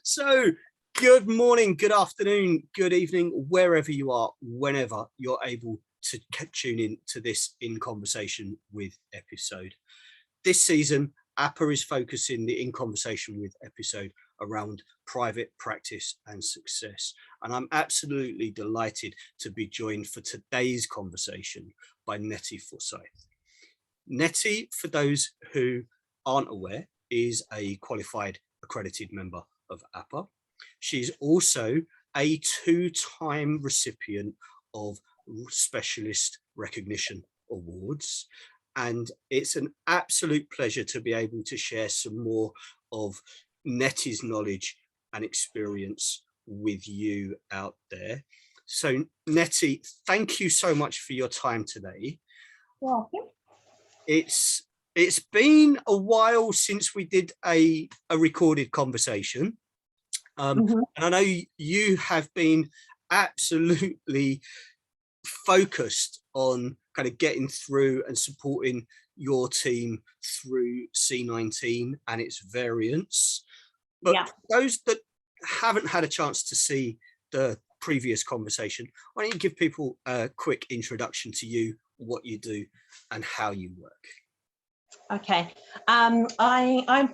So, good morning, good afternoon, good evening, wherever you are, whenever you're able to tune in to this In Conversation With episode. This season, APA is focusing the In Conversation With episode around private practice and success. And I'm absolutely delighted to be joined for today's conversation by Nettie Forsyth. Nettie, for those who aren't aware, is a qualified accredited member of APA. She's also a two-time recipient of Specialist Recognition Awards. And it's an absolute pleasure to be able to share some more of Nettie's knowledge and experience with you out there. So Nettie, thank you so much for your time today. Welcome. It's been a while since we did a recorded conversation. And I know you have been absolutely focused on kind of getting through and supporting your team through C19 and its variants. But for those that haven't had a chance to see the previous conversation, why don't you give people a quick introduction to you, what you do and how you work? Okay, I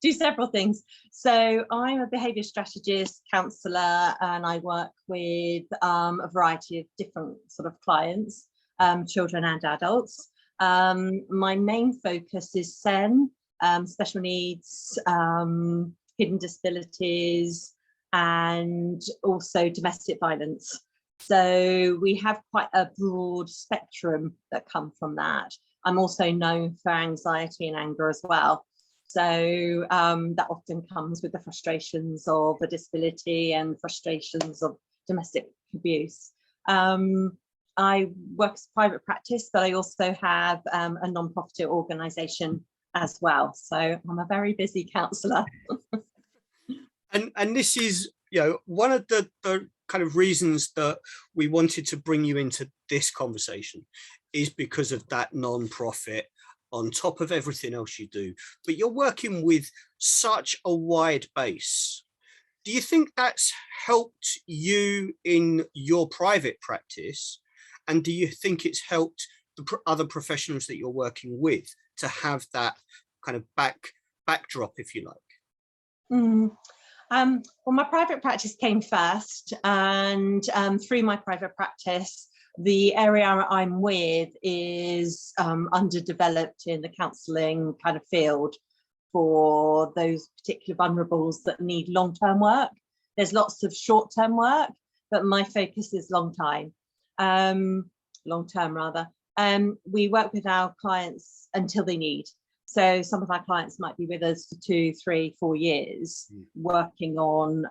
do several things. So I'm a behaviour strategist, counsellor, and I work with a variety of different sort of clients, children and adults. My main focus is SEN, special needs, hidden disabilities, and also domestic violence. So we have quite a broad spectrum that come from that. I'm also known for anxiety and anger as well. So that often comes with the frustrations of a disability and frustrations of domestic abuse. I work as private practice, but I also have a non-profit organisation as well. So I'm a very busy counsellor. And this is, you know, one of the kind of reasons that we wanted to bring you into this conversation is because of that non-profit on top of everything else you do, but you're working with such a wide base. Do you think that's helped you in your private practice? And do you think it's helped the other professionals that you're working with to have that kind of backdrop, if you like? Well, my private practice came first, and through my private practice, the area I'm with is underdeveloped in the counselling kind of field for those particular vulnerables that need long-term work. There's lots of short-term work, but my focus is long-term rather. We work with our clients until they need. So some of our clients might be with us for 2, 3, 4 years, working on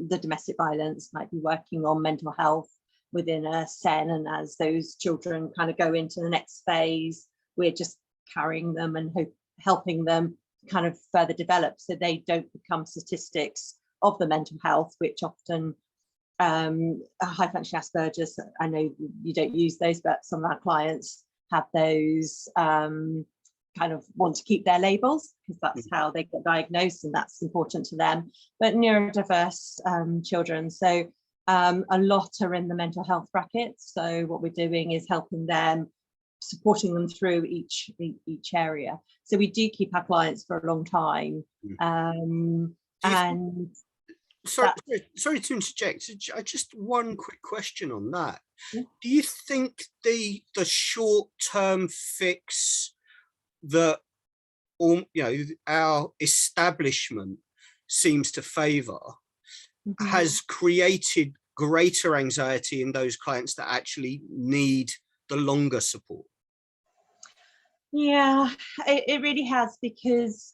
the domestic violence, might be working on mental health within a SEN, and as those children kind of go into the next phase, we're just carrying them and helping them kind of further develop so they don't become statistics of the mental health, which often high functioning Asperger's, I know you don't use those, but some of our clients have those kind of want to keep their labels because that's how they get diagnosed and that's important to them. But neurodiverse children, so a lot are in the mental health bracket. So what we're doing is helping them, supporting them through each area. So we do keep our clients for a long time. Sorry to interject. Just one quick question on that. Do you think the short-term fix that our establishment seems to favour has created greater anxiety in those clients that actually need the longer support? Yeah, it really has, because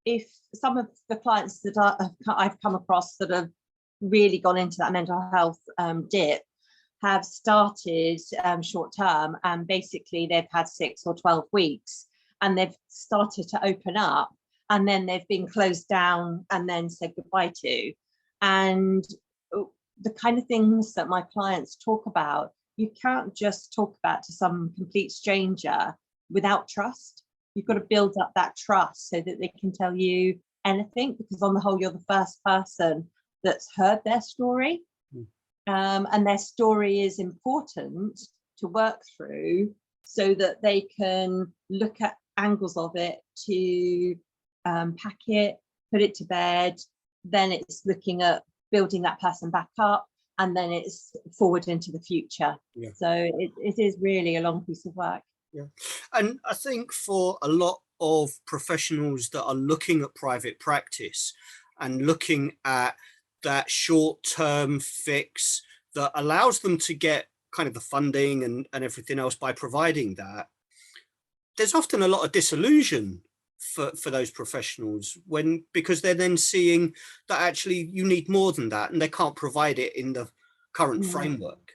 if some of the clients that I've come across that have really gone into that mental health dip have started short term, and basically they've had 6 or 12 weeks and they've started to open up, and then they've been closed down and then said goodbye to. And the kind of things that my clients talk about, you can't just talk about to some complete stranger without trust. You've got to build up that trust so that they can tell you anything, because on the whole, you're the first person that's heard their story. And their story is important to work through so that they can look at angles of it to pack it, put it to bed. Then it's looking at building that person back up, and then it's forward into the future. Yeah. So it is really a long piece of work. Yeah. And I think for a lot of professionals that are looking at private practice and looking at that short-term fix that allows them to get kind of the funding and everything else by providing that, there's often a lot of disillusion for those professionals because they're then seeing that actually you need more than that and they can't provide it in the current framework.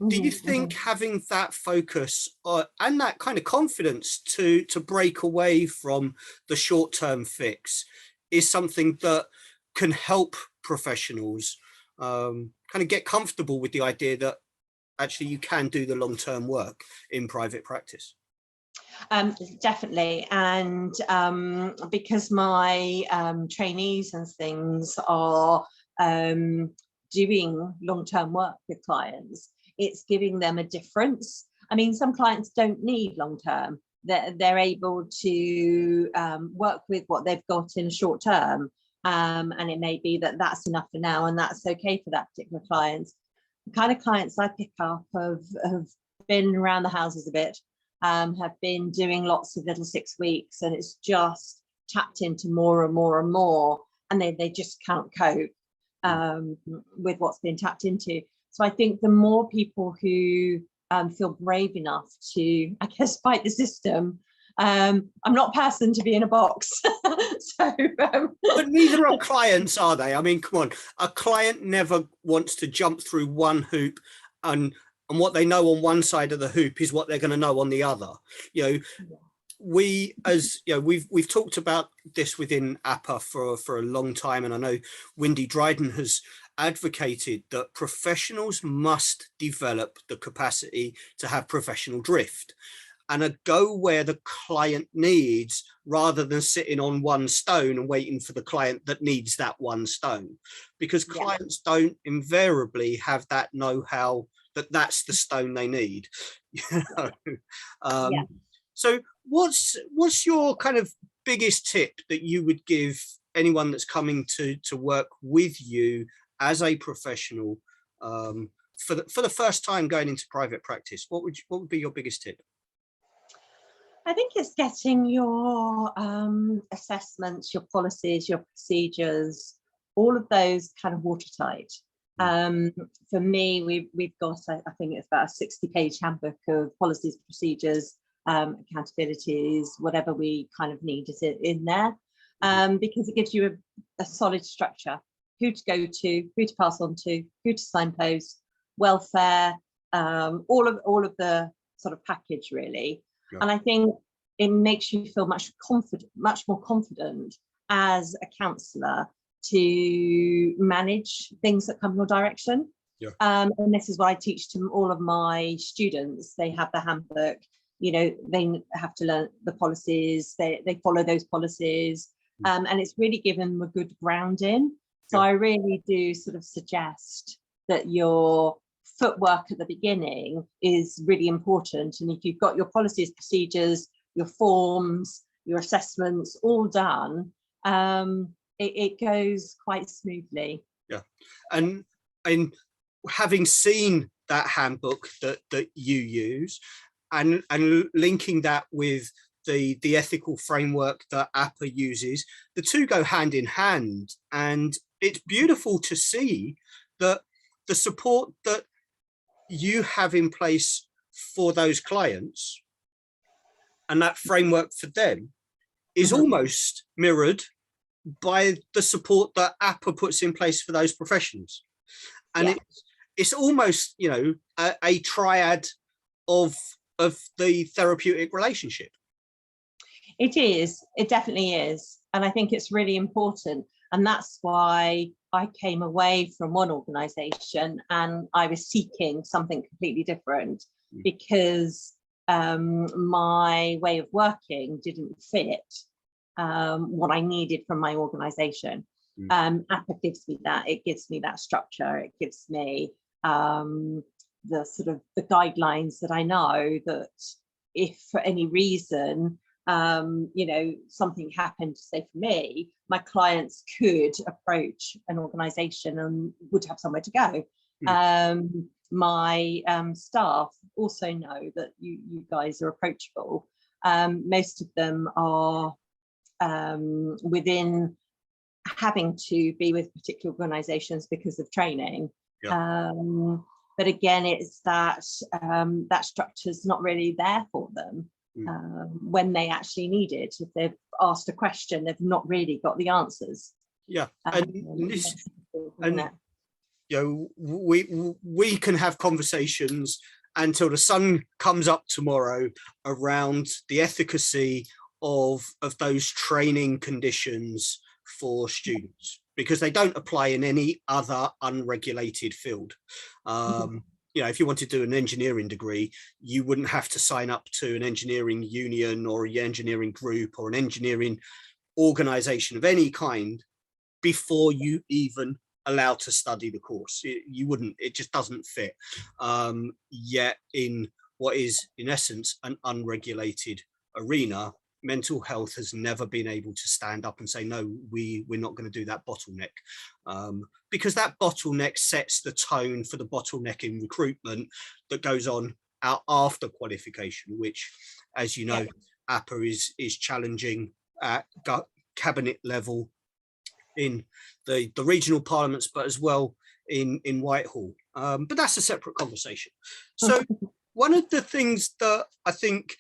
Do you think having that focus and that kind of confidence to break away from the short-term fix is something that can help professionals kind of get comfortable with the idea that actually you can do the long-term work in private practice? Definitely. And because my trainees and things are doing long-term work with clients, it's giving them a difference. I mean, some clients don't need long-term. They're able to work with what they've got in short term. And it may be that that's enough for now, and that's okay for that particular client. The kind of clients I pick up have been around the houses a bit, have been doing lots of little 6 weeks, and it's just tapped into more and more and more, and they just can't cope with what's been tapped into. So I think the more people who feel brave enough to, I guess, fight the system. I'm not a person to be in a box. But neither are clients, are they? I mean, come on, a client never wants to jump through one hoop and what they know on one side of the hoop is what they're going to know on the other. You know, we, as you know, we've talked about this within APA for a long time, and I know Wendy Dryden has advocated that professionals must develop the capacity to have professional drift and go where the client needs, rather than sitting on one stone and waiting for the client that needs that one stone, because clients don't invariably have that know-how that that's the stone they need. You know? So what's your kind of biggest tip that you would give anyone that's coming to work with you as a professional for the first time going into private practice? What would be your biggest tip? I think it's getting your assessments, your policies, your procedures, all of those kind of watertight. For me, we've got, I think it's about a 60-page handbook of policies, procedures, accountabilities, whatever we kind of need is in there, because it gives you a solid structure, who to go to, who to pass on to, who to signpost, welfare, all of the sort of package, really. Yeah. And I think it makes you feel much more confident as a counsellor to manage things that come your direction. Yeah. And this is what I teach to all of my students. They have the handbook, you know, they have to learn the policies, they follow those policies, and it's really given them a good grounding. So I really do sort of suggest that your footwork at the beginning is really important. And if you've got your policies, procedures, your forms, your assessments all done, it goes quite smoothly. Yeah. And having seen that handbook that you use and linking that with the ethical framework that APA uses, the two go hand in hand. And it's beautiful to see that the support that you have in place for those clients and that framework for them is almost mirrored by the support that APA puts in place for those professionals. And it's almost, you know, a triad of the therapeutic relationship. It is, it definitely is. And I think it's really important. And that's why I came away from one organisation and I was seeking something completely different, because my way of working didn't fit what I needed from my organization. APA gives me that. It gives me that structure. It gives me the sort of the guidelines that I know that if for any reason something happened, say for me, my clients could approach an organization and would have somewhere to go. My staff also know that you guys are approachable. Most of them are within having to be with particular organizations because of training. But again, it's that that structure's not really there for them when they actually need it. If they've asked a question, they've not really got the answers. We can have conversations until the sun comes up tomorrow around the efficacy of those training conditions for students, because they don't apply in any other unregulated field. If you want to do an engineering degree, you wouldn't have to sign up to an engineering union or an engineering group or an engineering organization of any kind before you even allowed to study the course. You wouldn't, it just doesn't fit. Yet in what is in essence an unregulated arena, mental health has never been able to stand up and say, no, we're not going to do that bottleneck, because that bottleneck sets the tone for the bottleneck in recruitment that goes on out after qualification, which, as you know, APA is challenging at cabinet level in the regional parliaments, but as well in Whitehall. But that's a separate conversation. So one of the things that I think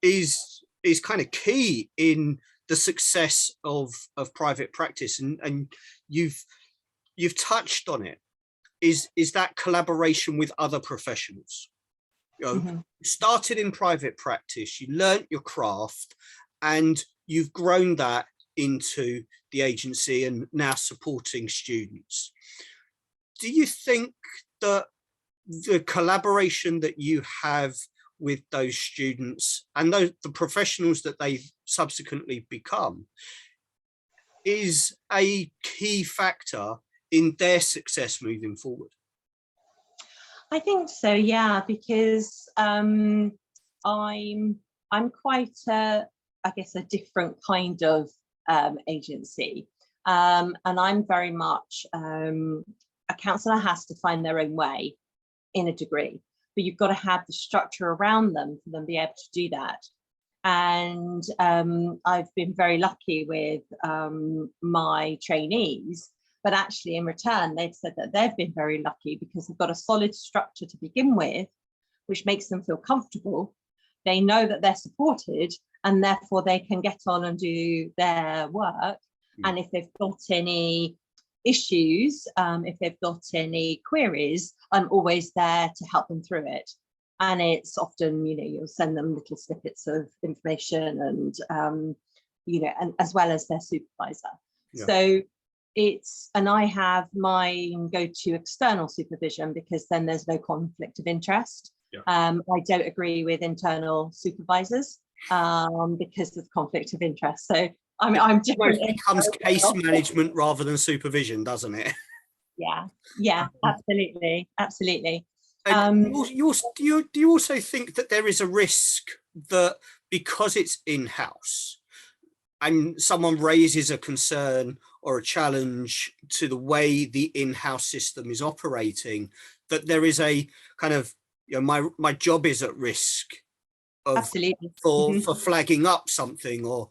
is kind of key in the success of private practice, and you've touched on it, is that collaboration with other professionals. You started in private practice, you learnt your craft, and you've grown that into the agency and now supporting students. Do you think that the collaboration that you have with those students and the professionals that they subsequently become is a key factor in their success moving forward? I think so, yeah, because I'm quite I guess a different kind of agency, and I'm very much a counsellor has to find their own way in a degree, but you've got to have the structure around them for them to be able to do that. And I've been very lucky with my trainees, but actually in return they've said that they've been very lucky because they've got a solid structure to begin with, which makes them feel comfortable. They know that they're supported, and therefore they can get on and do their work. And if they've got any issues, if they've got any queries, I'm always there to help them through it. And it's often, you'll send them little snippets of information and, and as well as their supervisor. So and I have mine go to external supervision because then there's no conflict of interest. I don't agree with internal supervisors because of conflict of interest. So I'm different. It becomes case management rather than supervision, doesn't it? Yeah, absolutely. Do you also think that there is a risk that because it's in-house and someone raises a concern or a challenge to the way the in-house system is operating, that there is a kind of, my job is at risk of absolutely for flagging up something, or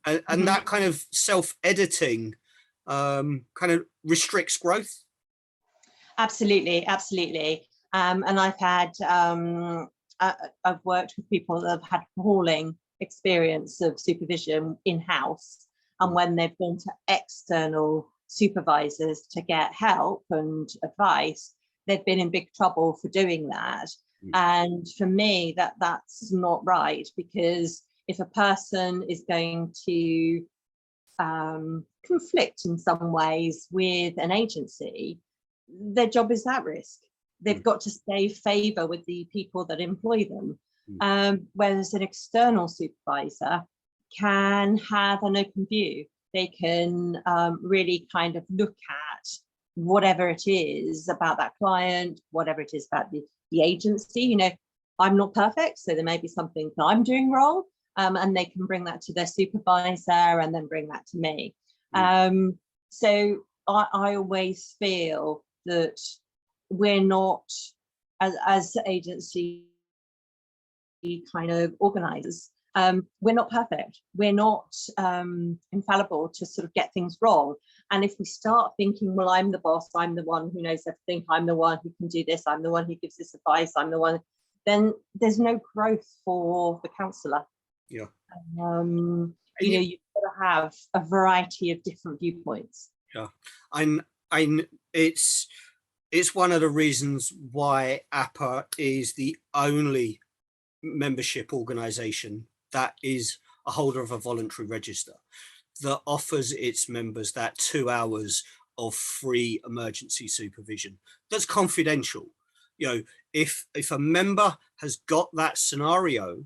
and that kind of self-editing kind of restricts growth? Absolutely. And I've had I've worked with people that have had appalling experience of supervision in-house, and when they've gone to external supervisors to get help and advice, they've been in big trouble for doing that. And for me, that's not right, because if a person is going to conflict in some ways with an agency, their job is at risk. They've got to stay favour with the people that employ them. Whereas an external supervisor can have an open view. They can really kind of look at whatever it is about that client, whatever it is about the agency. You know, I'm not perfect, so there may be something that I'm doing wrong, and they can bring that to their supervisor and then bring that to me. So I always feel that we're not, as agency kind of organisers, we're not perfect. We're not infallible to sort of get things wrong. And if we start thinking, well, I'm the boss, I'm the one who knows everything, I'm the one who can do this, I'm the one who gives this advice, I'm the one, then there's no growth for the counsellor. Yeah. You know, you've got to have a variety of different viewpoints. Yeah, and it's one of the reasons why APA is the only membership organisation that is a holder of a voluntary register that offers its members that 2 hours of free emergency supervision that's confidential. You know, if a member has got that scenario,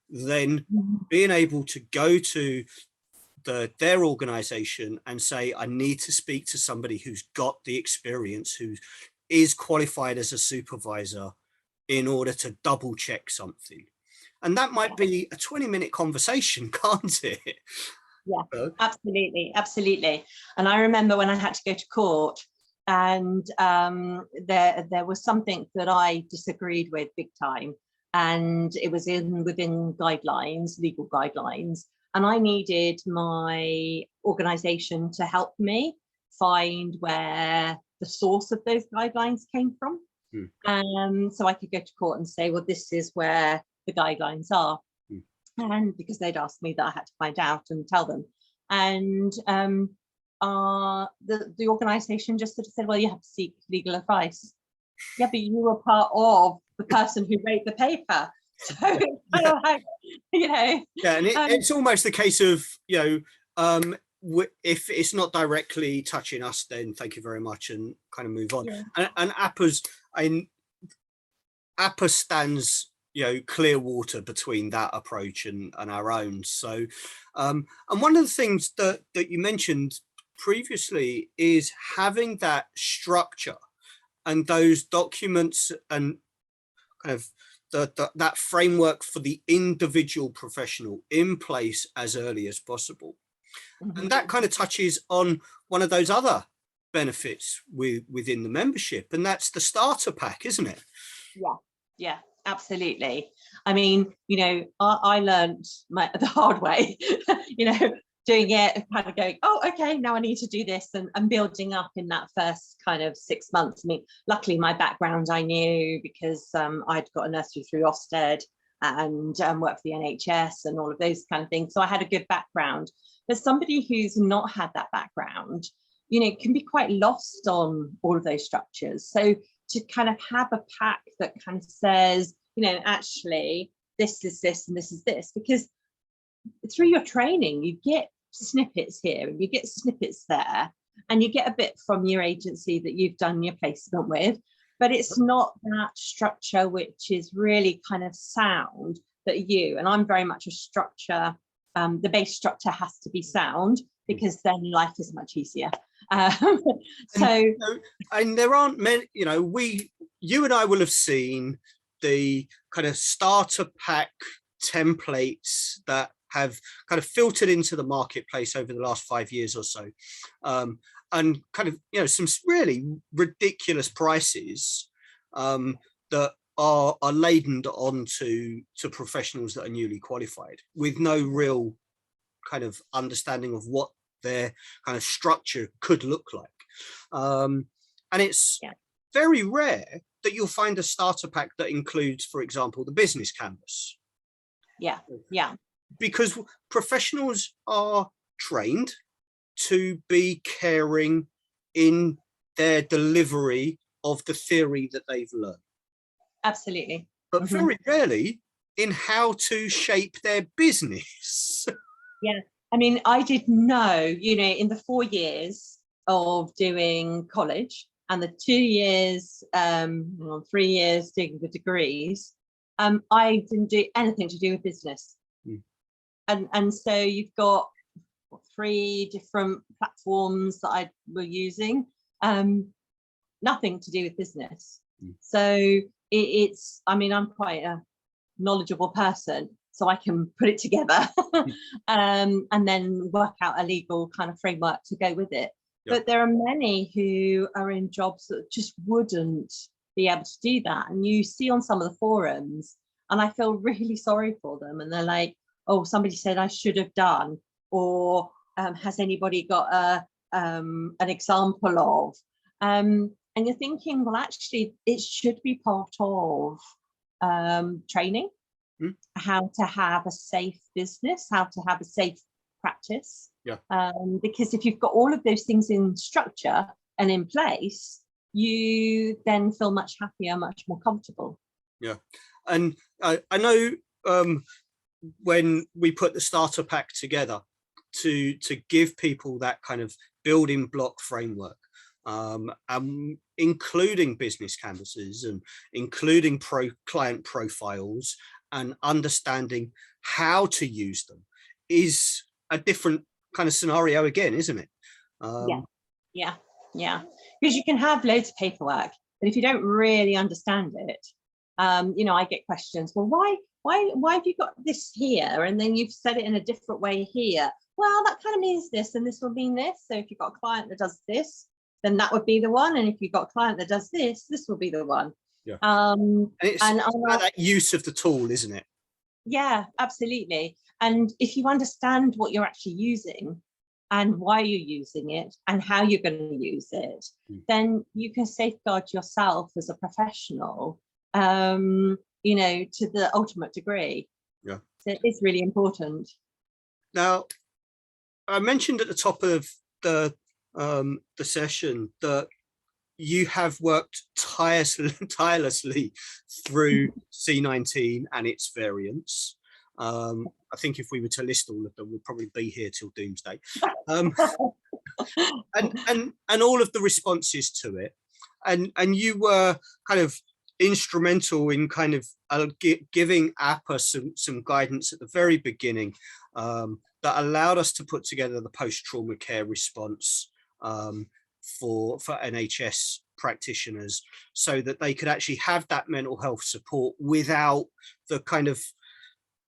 then being able to go to their organization and say, I need to speak to somebody who's got the experience, who is qualified as a supervisor, in order to double check something. And that might be a 20-minute conversation, can't it? Yeah, absolutely, absolutely. And I remember when I had to go to court, and there was something that I disagreed with big time, and it was within guidelines, legal guidelines, and I needed my organisation to help me find where the source of those guidelines came from. So I could go to court and say, well, this is where the guidelines are. And because they'd asked me that, I had to find out and tell them. And the organisation just sort of said, well, you have to seek legal advice. Yeah, but you were part of the person who wrote the paper. So it's kind of like, you know. Yeah, and it's almost the case of, you know, if it's not directly touching us, then thank you very much, and kind of move on. Yeah. And APA stands, you know, clear water between that approach and our own. So, and one of the things that you mentioned previously is having that structure and those documents and kind of that framework for the individual professional in place as early as possible. And that kind of touches on one of those other benefits within the membership, and that's the starter pack, isn't it? Yeah, absolutely. I mean, you know, I learned the hard way, you know, doing it, kind of going, oh, okay, now I need to do this, and building up in that first kind of 6 months. I mean, luckily my background I knew, because I'd got a nursery through Ofsted and worked for the NHS and all of those kind of things. So I had a good background. But somebody who's not had that background, you know, can be quite lost on all of those structures. So to kind of have a pack that kind of says, you know, actually, this is this and this is this, because through your training, you get snippets here and you get snippets there, and you get a bit from your agency that you've done your placement with, but it's not that structure which is really kind of sound and I'm very much a structure. The base structure has to be sound, because then life is much easier. And there aren't many, you know, you and I will have seen the kind of starter pack templates that have kind of filtered into the marketplace over the last 5 years or so, and kind of, you know, some really ridiculous prices that are laden onto professionals that are newly qualified with no real kind of understanding of what their kind of structure could look like. And it's very rare that you'll find a starter pack that includes, for example, the business canvas. Yeah. Because professionals are trained to be caring in their delivery of the theory that they've learned. Absolutely. But very rarely in how to shape their business. Yeah, I mean, I didn't know, you know, in the 4 years of doing college and the 2 years, 3 years doing the degrees, I didn't do anything to do with business. And so you've got 3 different platforms that I were using, nothing to do with business. So it's, I mean, I'm quite a knowledgeable person, so I can put it together and then work out a legal kind of framework to go with it. But there are many who are in jobs that just wouldn't be able to do that. And you see on some of the forums, and I feel really sorry for them. And they're like, oh, somebody said I should have done, or has anybody got an example of? And you're thinking, well, actually, it should be part of training, how to have a safe business, how to have a safe practice. Because if you've got all of those things in structure and in place, you then feel much happier, much more comfortable. And I know when we put the starter pack together to give people that kind of building block framework, including business canvases and including client profiles and understanding how to use them, is a different kind of scenario again, isn't it? Yeah. Because you can have loads of paperwork, but if you don't really understand it, I get questions. Well, why have you got this here, and then you've said it in a different way here? Well, that kind of means this, and this will mean this. So if you've got a client that does this, then that would be the one. And if you've got a client that does this, this will be the one. And it's about that use of the tool, isn't it? Yeah, absolutely. And if you understand what you're actually using and why you're using it and how you're going to use it, then you can safeguard yourself as a professional, to the ultimate degree. So it's really important. Now, I mentioned at the top of the session that you have worked tirelessly through C19 and its variants. I think if we were to list all of them, we'd probably be here till doomsday. And all of the responses to it. And you were kind of instrumental in kind of giving APA some guidance at the very beginning, that allowed us to put together the post-trauma care response for NHS practitioners, so that they could actually have that mental health support without the kind of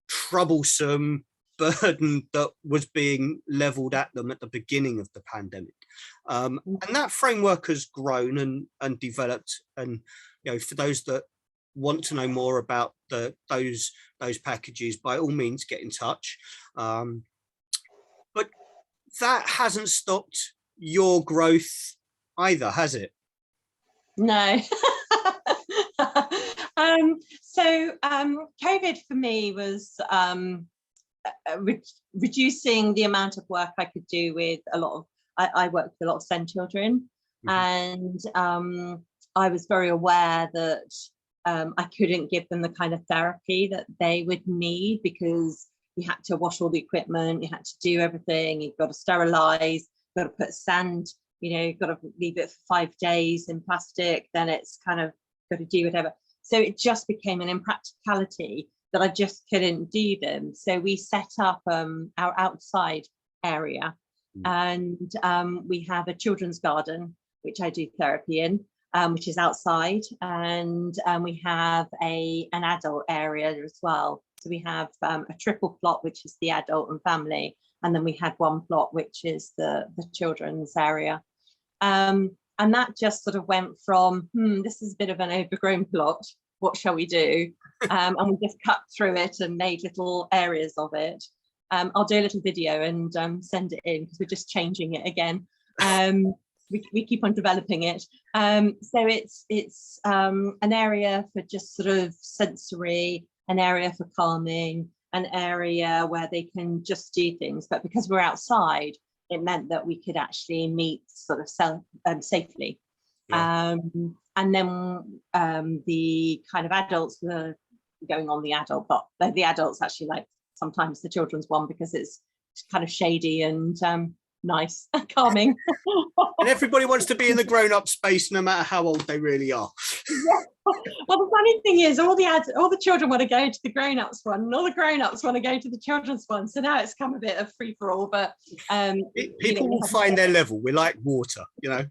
troublesome burden that was being leveled at them at the beginning of the pandemic. And that framework has grown and developed. And for those that want to know more about those packages, by all means get in touch. But that hasn't stopped your growth either, has it? No. So COVID for me was reducing the amount of work I could do with I worked with a lot of SEND children, and I was very aware that I couldn't give them the kind of therapy that they would need, because you had to wash all the equipment, you had to do everything, you've got to sterilize, you've got to put sand, you've got to leave it for 5 days in plastic, then it's kind of got to do whatever. So it just became an impracticality that I just couldn't do them. So we set up our outside area, and we have a children's garden, which I do therapy in, which is outside, and we have an adult area as well. So we have a triple plot, which is the adult and family, and then we had one plot, which is the children's area. And that just sort of went from, this is a bit of an overgrown plot, what shall we do? And we just cut through it and made little areas of it. I'll do a little video and send it in, because we're just changing it again. We keep on developing it. So it's an area for just sort of sensory, an area for calming, an area where they can just do things. But because we're outside, it meant that we could actually meet sort of safely. And then the kind of adults were going on the adult, but the adults actually like sometimes the children's one, because it's kind of shady and nice, calming. And everybody wants to be in the grown-up space, no matter how old they really are. Yeah. Well, the funny thing is, all the children want to go to the grown-ups one, and all the grown-ups want to go to the children's one. So now it's come a bit of free-for-all. But people will find their level. We're like water, Yeah,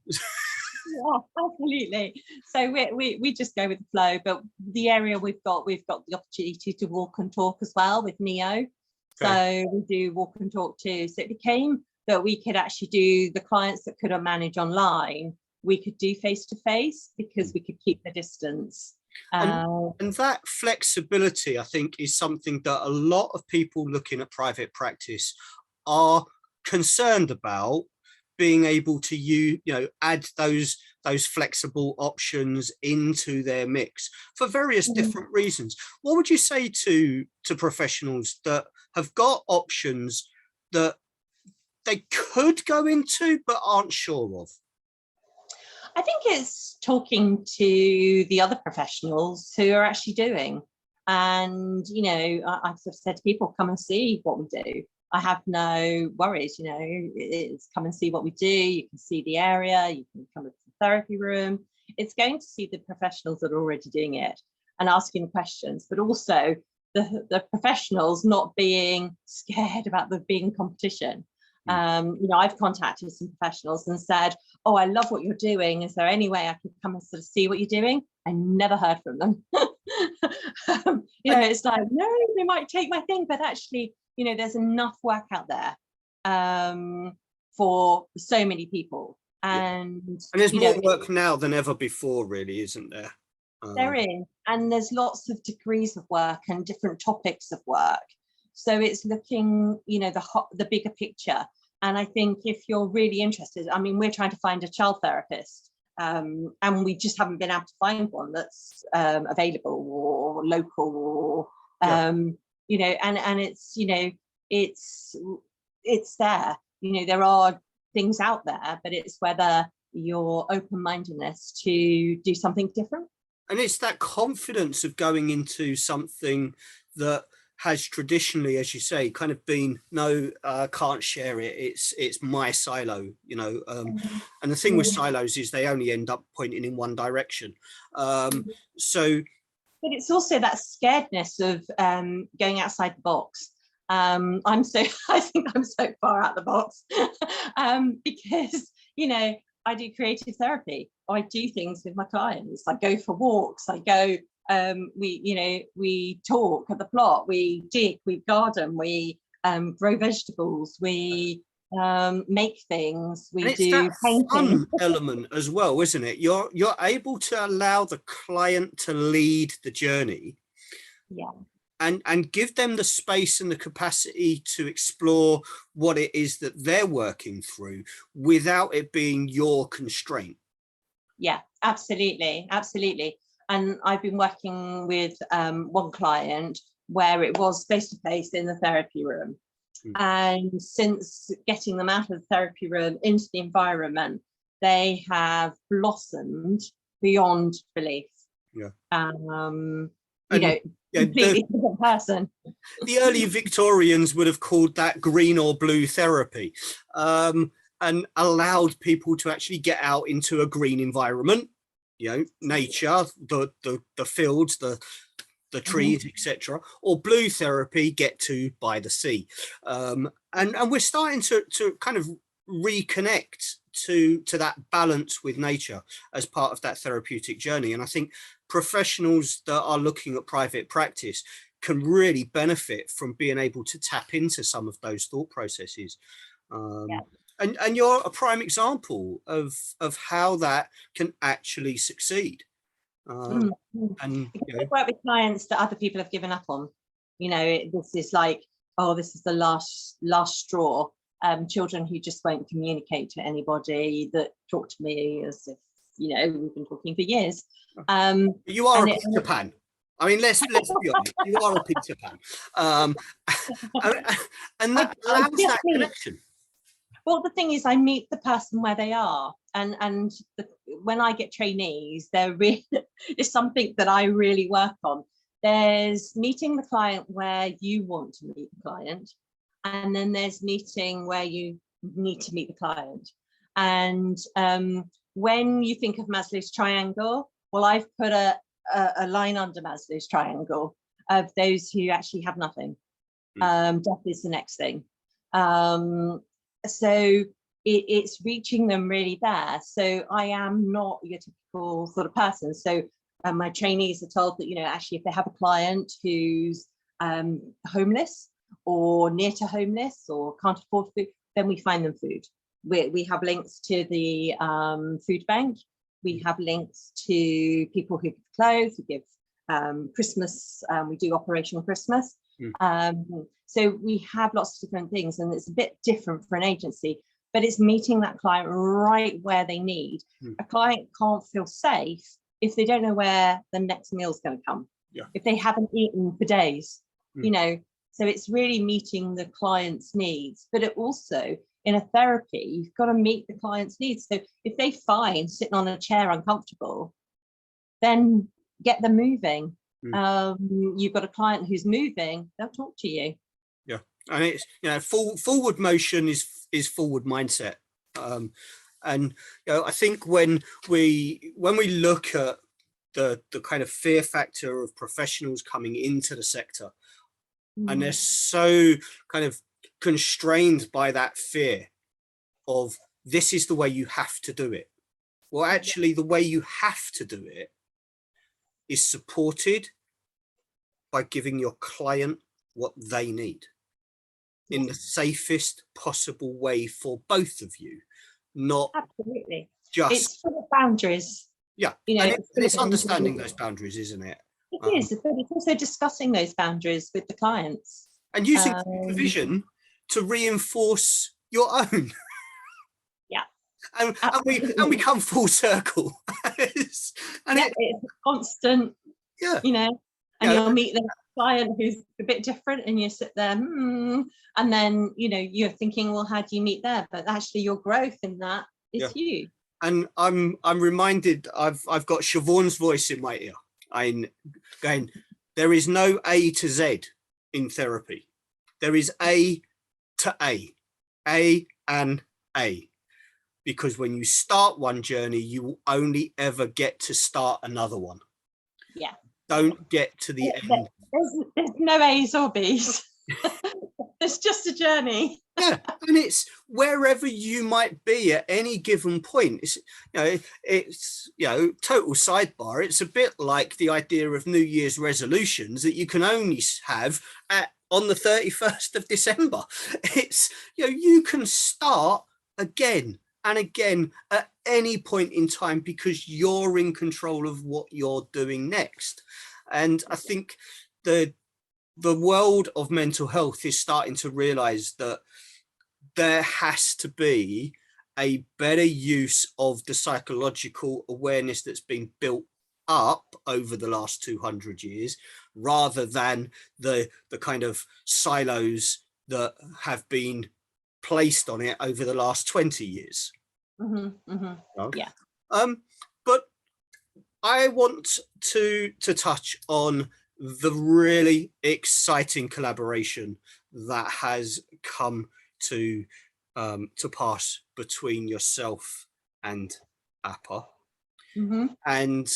absolutely. So we just go with the flow. But the area we've got the opportunity to walk and talk as well with Neo. Okay. So we do walk and talk too. So it became that we could actually do the clients that couldn't manage online, we could do face-to-face because we could keep the distance. And that flexibility, I think, is something that a lot of people looking at private practice are concerned about, being able to add those flexible options into their mix for various different reasons. What would you say to professionals that have got options that they could go into but aren't sure of? I think it's talking to the other professionals who are actually doing. And, I've sort of said to people, come and see what we do. I have no worries, it's come and see what we do. You can see the area, you can come to the therapy room. It's going to see the professionals that are already doing it and asking questions, but also the professionals not being scared about there being competition. I've contacted some professionals and said, oh, I love what you're doing. Is there any way I could come and sort of see what you're doing? I never heard from them. It's like, no, they might take my thing, but actually, there's enough work out there for so many people. And there's more work now than ever before, really, isn't there? There is. And there's lots of degrees of work and different topics of work. So it's looking, the bigger picture. And I think if you're really interested, we're trying to find a child therapist, and we just haven't been able to find one that's available or local, or, and it's, it's there. There are things out there, but it's whether your open-mindedness to do something different. And it's that confidence of going into something that has traditionally, as you say, kind of been, no, can't share it. It's my silo, and the thing with silos is they only end up pointing in one direction. But it's also that scaredness of going outside the box. I think I'm so far out the box because, I do creative therapy. I do things with my clients. I go for walks. I go, we talk at the plot, we dig, we garden, we grow vegetables, we make things, we do painting. Fun element as well, isn't it? You're able to allow the client to lead the journey. Yeah. And give them the space and the capacity to explore what it is that they're working through without it being your constraint. Yeah, absolutely. And I've been working with one client where it was face-to-face in the therapy room. And since getting them out of the therapy room into the environment, they have blossomed beyond belief. Yeah. Completely different person. The early Victorians would have called that green or blue therapy, and allowed people to actually get out into a green environment, nature, the fields, the trees, etc. Or blue therapy, get to by the sea. And we're starting to kind of reconnect to that balance with nature as part of that therapeutic journey. And I think professionals that are looking at private practice can really benefit from being able to tap into some of those thought processes. And you're a prime example of how that can actually succeed. And I work with clients that other people have given up on. This is like, oh, this is the last straw. Children who just won't communicate to anybody, that talk to me as if we've been talking for years. You are a Peter Pan. Let's be honest. You are a Peter Pan, and that allows that connection. Well, the thing is, I meet the person where they are, and when I get trainees, it's something that I really work on. There's meeting the client where you want to meet the client, and then there's meeting where you need to meet the client. And when you think of Maslow's triangle, well, I've put a line under Maslow's triangle of those who actually have nothing. Death is the next thing. So it's reaching them really there. So I am not your typical sort of person. So my trainees are told that, actually, if they have a client who's homeless or near to homeless or can't afford food, then we find them food. We have links to the food bank. We have links to people who give clothes, who give Christmas. We do Operation Christmas. So we have lots of different things, and it's a bit different for an agency, but it's meeting that client right where they need. A client can't feel safe if they don't know where the next meal's going to come, if they haven't eaten for days, So it's really meeting the client's needs, but it also, in a therapy, you've got to meet the client's needs. So if they find sitting on a chair uncomfortable, then get them moving. You've got a client who's moving, they'll talk to you. Yeah, and it's forward motion is forward mindset, and I think when we look at the kind of fear factor of professionals coming into the sector, and they're so kind of constrained by that fear of this is the way you have to do it. Well, actually, the way you have to do it is supported by giving your client what they need in the safest possible way for both of you, not absolutely just it's full of boundaries. And it's understanding those boundaries, isn't it? It is, but it's also discussing those boundaries with the clients and using supervision to reinforce your own. And we come full circle. It's a constant, and you'll meet the client who's a bit different, and you sit there, and then you're thinking, well, how do you meet there? But actually, your growth in that is huge. And I'm reminded, I've got Siobhan's voice in my ear. I'm going, there is no A to Z in therapy. There is A to A and A. Because when you start one journey, you will only ever get to start another one. Don't get to the end. There's no A's or B's. It's just a journey. And it's wherever you might be at any given point. It's total sidebar. It's a bit like the idea of New Year's resolutions that you can only have on the 31st of December. It's you can start again and again at any point in time because you're in control of what you're doing next. And I think the world of mental health is starting to realize that there has to be a better use of the psychological awareness that's been built up over the last 200 years, rather than the kind of silos that have been placed on it over the last 20 years. But I want to touch on the really exciting collaboration that has come to pass between yourself and APA. And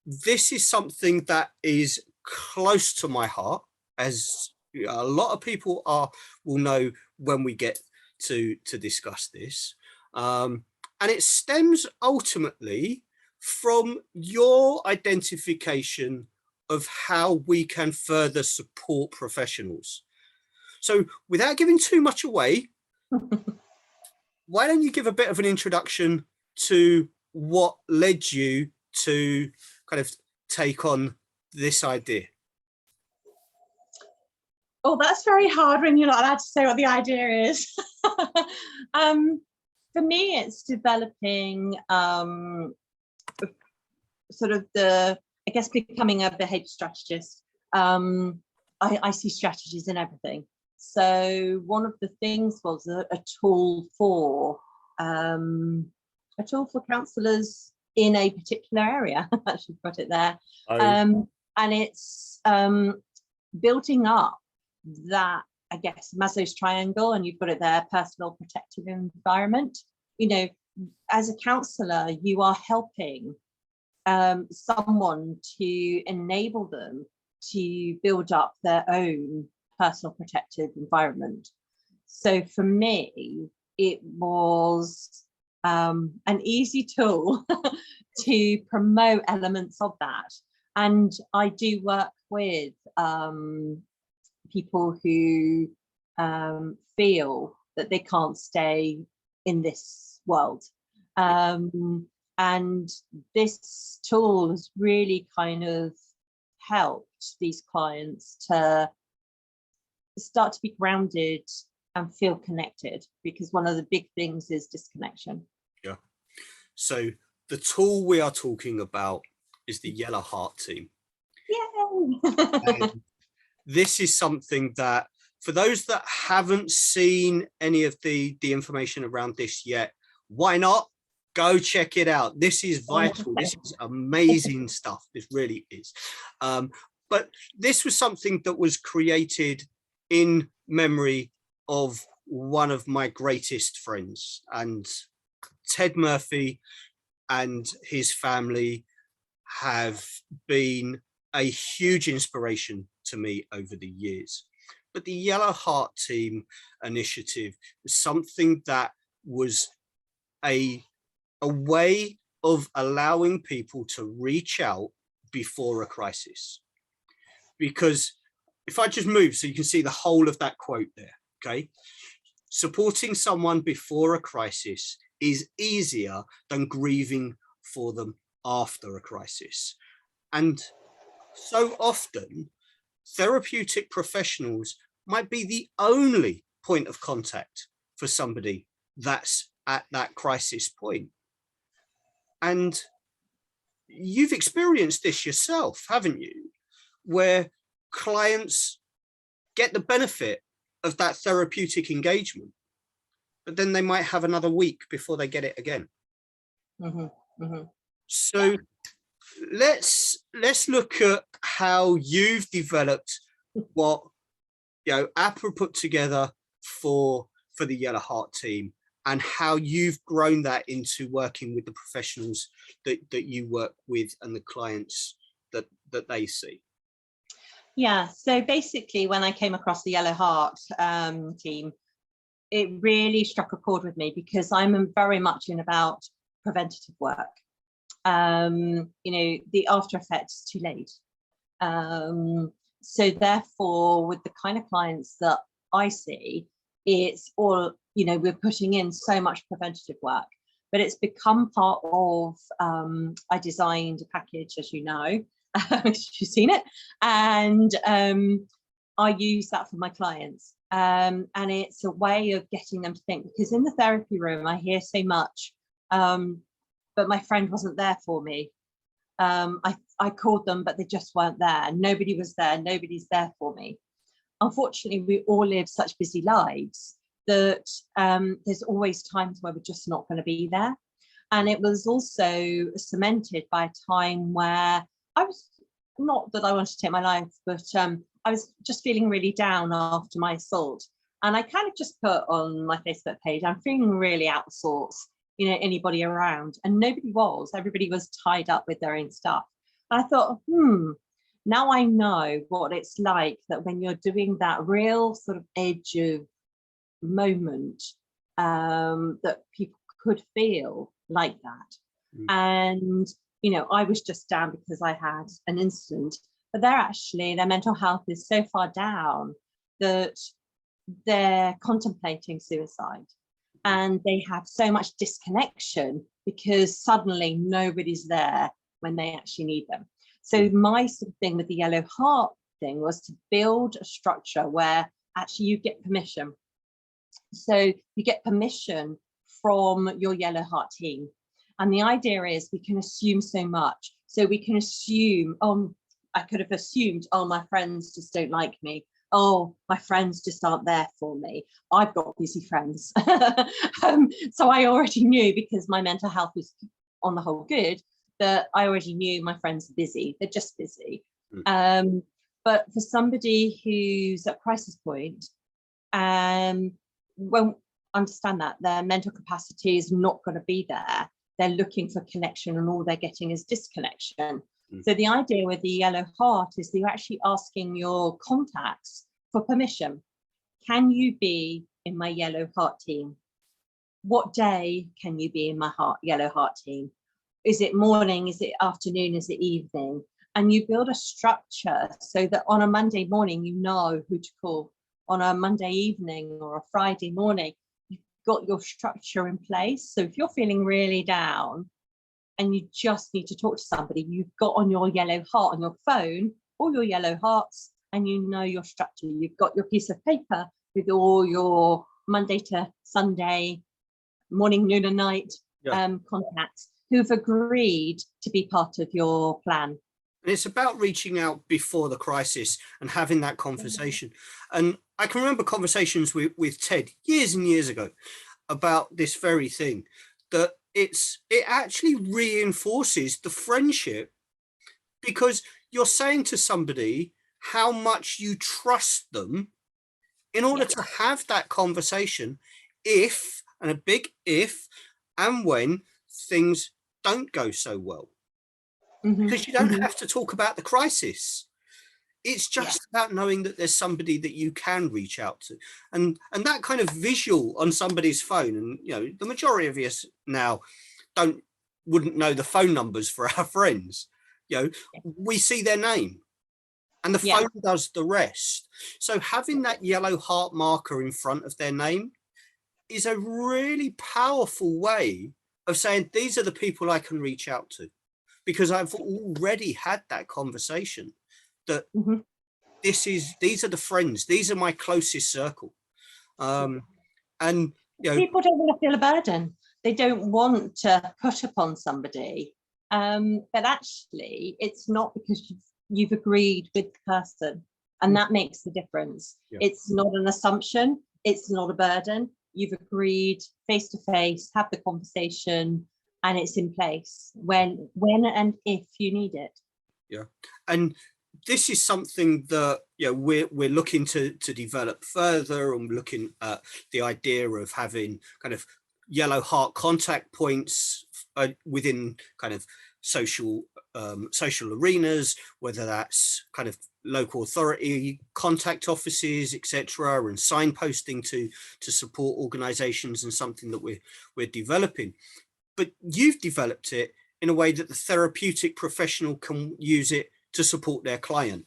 this is something that is close to my heart, as a lot of people will know when we get to discuss this. And it stems ultimately from your identification of how we can further support professionals. So without giving too much away, why don't you give a bit of an introduction to what led you to kind of take on this idea? Oh, that's very hard when you're not allowed to say what the idea is. For me, it's developing sort of becoming a behavior strategist. I see strategies in everything. So one of the things was a tool for counsellors in a particular area. I should put it there. And it's building up that I guess, Maslow's triangle, and you've got it there, personal, protective environment. You know, as a counsellor, you are helping someone to enable them to build up their own personal protective environment. So for me, it was an easy tool to promote elements of that. And I do work with people who feel that they can't stay in this world. And this tool has really kind of helped these clients to start to be grounded and feel connected, because one of the big things is disconnection. Yeah. So the tool we are talking about is the Yellow Heart team. Yay! This is something that, for those that haven't seen any of the information around this yet, why not? Go check it out. This is vital. This is amazing stuff. This really is. But this was something that was created in memory of one of my greatest friends, and Ted Murphy and his family have been a huge inspiration to me over the years. But the Yellow Heart Team initiative was something that was a way of allowing people to reach out before a crisis. Because if I just move so you can see the whole of that quote there, okay? Supporting someone before a crisis is easier than grieving for them after a crisis. And so often, therapeutic professionals might be the only point of contact for somebody that's at that crisis point. And you've experienced this yourself, haven't you? Where clients get the benefit of that therapeutic engagement, but then they might have another week before they get it again. So let's look at how you've developed what APRA put together for the Yellow Heart team, and how you've grown that into working with the professionals that you work with and the clients that they see. Yeah, so basically when I came across the Yellow Heart team, it really struck a chord with me, because I'm very much in about preventative work. The after effects too late. So therefore, with the kind of clients that I see, it's all, we're putting in so much preventative work, but it's become part of, I designed a package, as you know, you've seen it, and I use that for my clients. And it's a way of getting them to think, because in the therapy room, I hear so much, but my friend wasn't there for me. I called them, but they just weren't there. Nobody was there. Nobody's there for me. Unfortunately, we all live such busy lives that there's always times where we're just not going to be there. And it was also cemented by a time where I was, not that I wanted to take my life, but I was just feeling really down after my assault. And I kind of just put on my Facebook page, I'm feeling really out of sorts, anybody around? And nobody was. Everybody was tied up with their own stuff. And I thought, now I know what it's like, that when you're doing that real sort of edge of moment, that people could feel like that. And, I was just down because I had an incident, but their mental health is so far down that they're contemplating suicide. And they have so much disconnection because suddenly nobody's there when they actually need them. So my sort of thing with the Yellow Heart thing was to build a structure where actually you get permission. So you get permission from your Yellow Heart team. And the idea is we can assume so much. So we can assume, I could have assumed, my friends just don't like me. Oh, my friends just aren't there for me. I've got busy friends. So I already knew, because my mental health was on the whole good, that I already knew my friends are busy. They're just busy. But for somebody who's at crisis point, won't understand that their mental capacity is not going to be there. They're looking for connection, and all they're getting is disconnection. So the idea with the yellow heart is that you're actually asking your contacts for permission. Can you be in my yellow heart team? What day can you be in my yellow heart team? Is it morning? Is it afternoon? Is it evening? And you build a structure so that on a Monday morning, you know who to call. On a Monday evening or a Friday morning, you've got your structure in place. So if you're feeling really down and you just need to talk to somebody, you've got on your yellow heart on your phone, all your yellow hearts, and you know your structure. You've got your piece of paper with all your Monday to Sunday, morning, noon and night contacts who've agreed to be part of your plan. And it's about reaching out before the crisis and having that conversation. And I can remember conversations with Ted years and years ago about this very thing, that it actually reinforces the friendship, because you're saying to somebody how much you trust them in order to have that conversation if, and a big if, and when things don't go so well. Because you don't have to talk about the crisis. It's just about knowing that there's somebody that you can reach out to, and that kind of visual on somebody's phone. And you know, the majority of us now wouldn't know the phone numbers for our friends. You know, we see their name, and the phone does the rest. So having that yellow heart marker in front of their name is a really powerful way of saying, these are the people I can reach out to, because I've already had that conversation that these are the friends, these are my closest circle. And you know, people don't want to feel a burden. They don't want to put upon somebody. But actually, it's not, because you've agreed with the person, and that makes the difference. It's not an assumption. It's not a burden. You've agreed face to face, have the conversation, and it's in place when and if you need it. And this is something that we're looking to develop further, and looking at the idea of having kind of yellow heart contact points within kind of social arenas, whether that's kind of local authority contact offices, etc., and signposting to support organizations, and something that we're developing. But you've developed it in a way that the therapeutic professional can use it to support their client.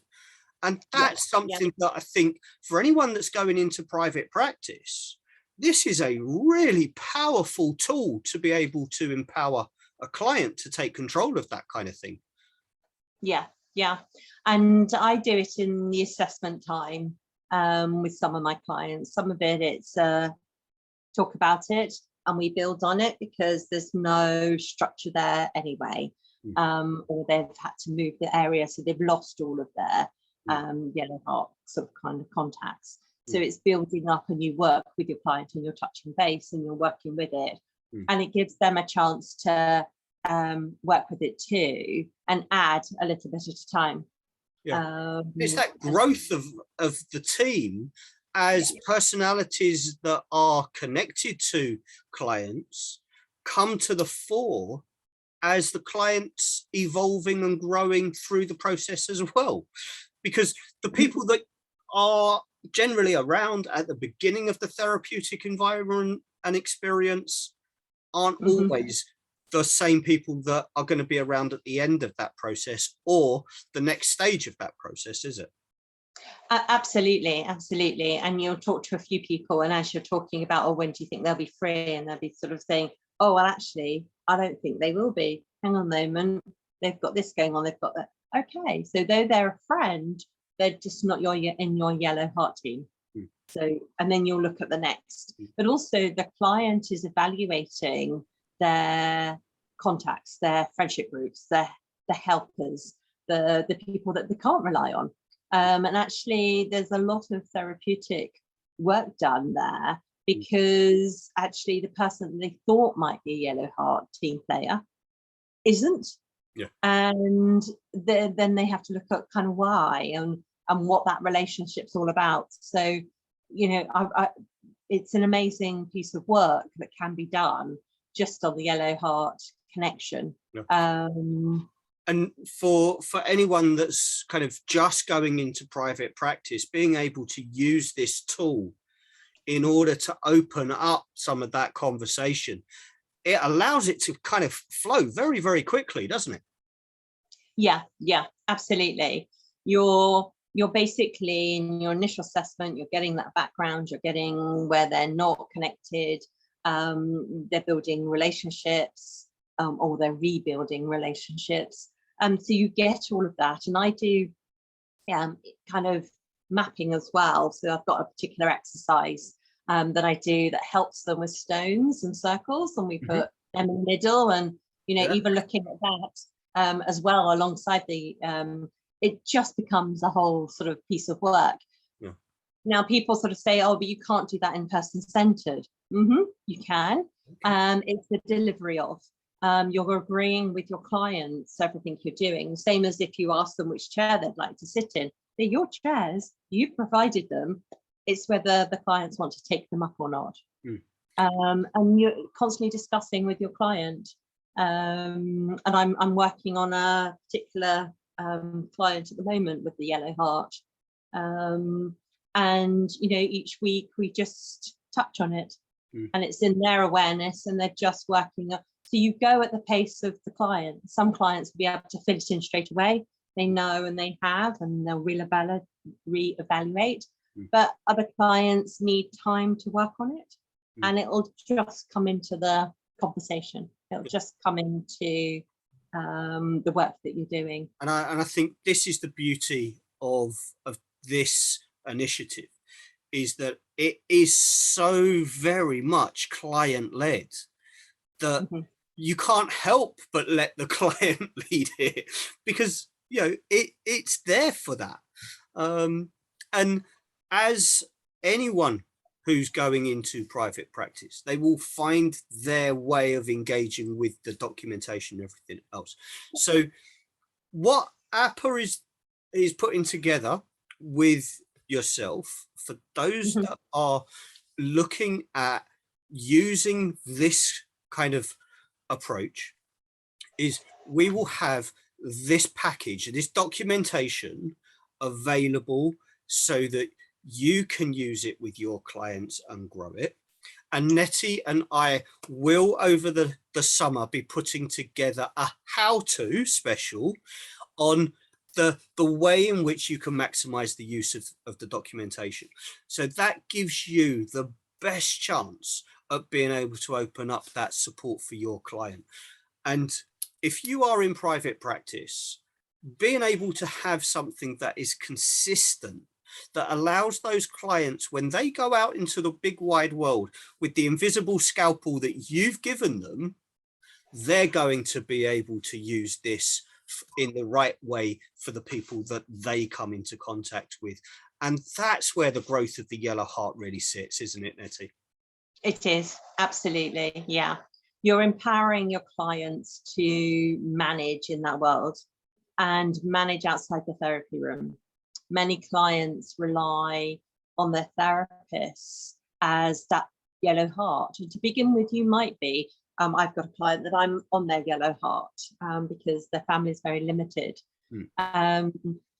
And that's something that I think for anyone that's going into private practice, this is a really powerful tool to be able to empower a client to take control of that kind of thing. And I do it in the assessment time with some of my clients. Some of it's talk about it and we build on it, because there's no structure there anyway, or they've had to move the area, so they've lost all of their yellow heart sort of kind of contacts. So it's building up, and you work with your client and you're touching base and you're working with it, and it gives them a chance to work with it too, and add a little bit at a time. It's that growth of the team as personalities that are connected to clients come to the fore as the client's evolving and growing through the process as well. Because the people that are generally around at the beginning of the therapeutic environment and experience aren't always the same people that are going to be around at the end of that process or the next stage of that process, is it? Absolutely. And you'll talk to a few people, and as you're talking about, oh, when do you think they'll be free, and they'll be sort of saying, oh, well, actually, I don't think they will be. Hang on a moment, they've got this going on, they've got that. Okay, so though they're a friend, they're just not in your yellow heart team. So, and then you'll look at the next. But also the client is evaluating their contacts, their friendship groups, the helpers, the people that they can't rely on. And actually, there's a lot of therapeutic work done there, because actually the person that they thought might be a yellow heart team player isn't. And then they have to look at kind of why and what that relationship's all about. So it's an amazing piece of work that can be done just on the yellow heart connection. Yeah. And for anyone that's kind of just going into private practice, being able to use this tool in order to open up some of that conversation, it allows it to kind of flow very, very quickly, doesn't it? Yeah, absolutely. You're basically in your initial assessment, you're getting that background, you're getting where they're not connected, they're building relationships, or they're rebuilding relationships. So you get all of that. And I do kind of mapping as well. So I've got a particular exercise that I do that helps them with stones and circles, and we put them in the middle, and even looking at that as well alongside the it just becomes a whole sort of piece of work. Yeah. Now people sort of say, oh, but you can't do that in person centered. You can. It's the delivery of. You're agreeing with your clients everything you're doing, same as if you ask them which chair they'd like to sit in. They're your chairs, you've provided them. It's whether the clients want to take them up or not. And you're constantly discussing with your client. And I'm working on a particular client at the moment with the yellow heart. And each week we just touch on it, and it's in their awareness, and they're just working up. So you go at the pace of the client. Some clients will be able to fill it in straight away. They know, and they have, and they'll reevaluate. But other clients need time to work on it, and it'll just come into the conversation. It'll just come into the work that you're doing. And I think this is the beauty of this initiative, is that it is so very much client-led that you can't help but let the client lead it, because it's there for that. And as anyone who's going into private practice, they will find their way of engaging with the documentation and everything else. So what APA is putting together with yourself, for those that are looking at using this kind of approach, is we will have this package, this documentation available so that you can use it with your clients and grow it. And Nettie and I will, over the summer, be putting together a how-to special on the way in which you can maximize the use of the documentation. So that gives you the best chance of being able to open up that support for your client. And if you are in private practice, being able to have something that is consistent, that allows those clients, when they go out into the big wide world with the invisible scalpel that you've given them, they're going to be able to use this in the right way for the people that they come into contact with. And that's where the growth of the yellow heart really sits, isn't it, Nettie? It is, absolutely. Yeah. You're empowering your clients to manage in that world and manage outside the therapy room. Many clients rely on their therapists as that yellow heart. And to begin with, you might be. I've got a client that I'm on their yellow heart because their family is very limited.